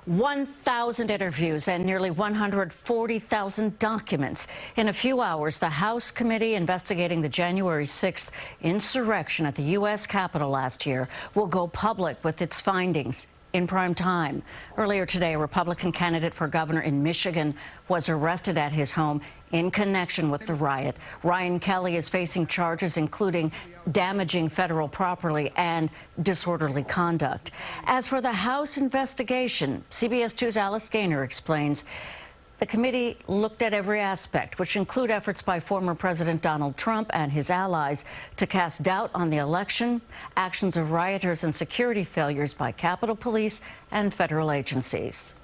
1,000 interviews and nearly 140,000 documents. In a few hours, the House committee investigating the January 6th insurrection at the U.S. Capitol last year will go public with its findings in prime time. Earlier today, a Republican candidate for governor in Michigan was arrested at his home in connection with the riot. Ryan Kelly is facing charges including damaging federal property and disorderly conduct. As for the House investigation, CBS 2's Alice Gaynor explains the committee looked at every aspect, which include efforts by former President Donald Trump and his allies to cast doubt on the election, actions of rioters, and security failures by Capitol Police and federal agencies.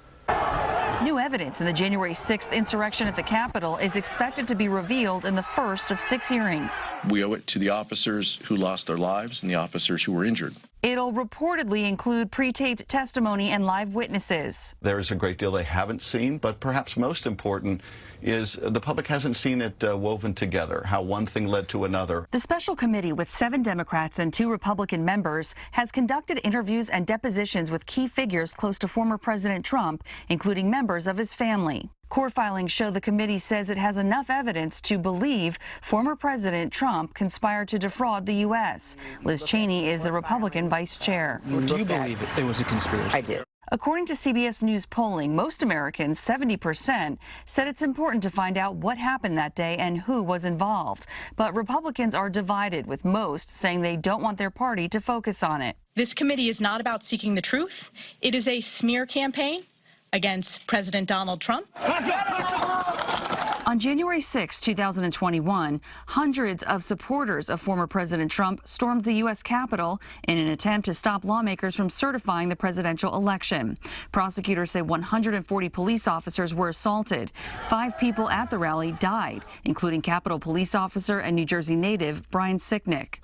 New evidence in the January 6th insurrection at the Capitol is expected to be revealed in the first of 6 hearings. We owe it to the officers who lost their lives and the officers who were injured. It'll reportedly include pre-taped testimony and live witnesses. There's a great deal they haven't seen, but perhaps most important is the public hasn't seen it woven together, how one thing led to another. The special committee with 7 Democrats and 2 Republican members has conducted interviews and depositions with key figures close to former President Trump, including members of his family. Court filings show the committee says it has enough evidence to believe former President Trump conspired to defraud the U.S. Liz Cheney is the Republican vice chair. Do you believe it was a conspiracy? I do. According to CBS News polling, most Americans, 70%, said it's important to find out what happened that day and who was involved. But Republicans are divided, with most saying they don't want their party to focus on it. This committee is not about seeking the truth. It is a smear campaign against President Donald Trump. On January 6, 2021, hundreds of supporters of former President Trump stormed the U.S. Capitol in an attempt to stop lawmakers from certifying the presidential election. Prosecutors say 140 police officers were assaulted. 5 people at the rally died, including Capitol Police officer and New Jersey native Brian Sicknick.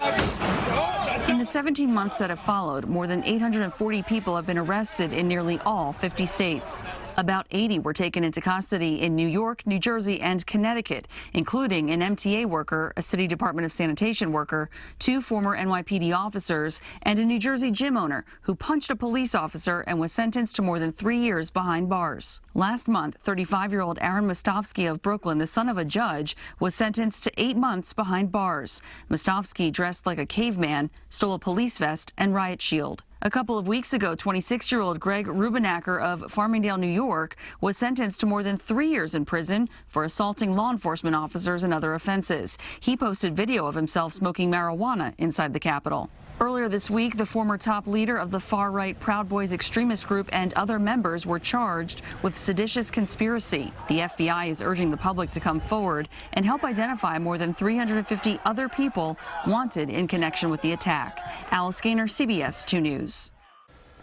In the 17 months that have followed, more than 840 people have been arrested in nearly all 50 states. About 80 were taken into custody in New York, New Jersey, and Connecticut, including an MTA worker, a City Department of Sanitation worker, 2 former NYPD officers, and a New Jersey gym owner who punched a police officer and was sentenced to more than 3 years behind bars. Last month, 35-year-old Aaron Mostovsky of Brooklyn, the son of a judge, was sentenced to 8 months behind bars. Mostovsky, dressed like a caveman, stole a police vest and riot shield. A couple of weeks ago, 26-year-old Greg Rubenacker of Farmingdale, New York, was sentenced to more than 3 years in prison for assaulting law enforcement officers and other offenses. He posted video of himself smoking marijuana inside the Capitol. Earlier this week, the former top leader of the far-right Proud Boys extremist group and other members were charged with seditious conspiracy. The FBI is urging the public to come forward and help identify more than 350 other people wanted in connection with the attack. Alice Gaynor, CBS 2 News.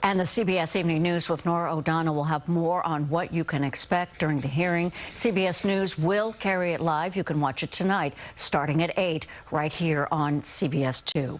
And the CBS Evening News with Nora O'Donnell will have more on what you can expect during the hearing. CBS News will carry it live. You can watch it tonight starting at 8 right here on CBS 2.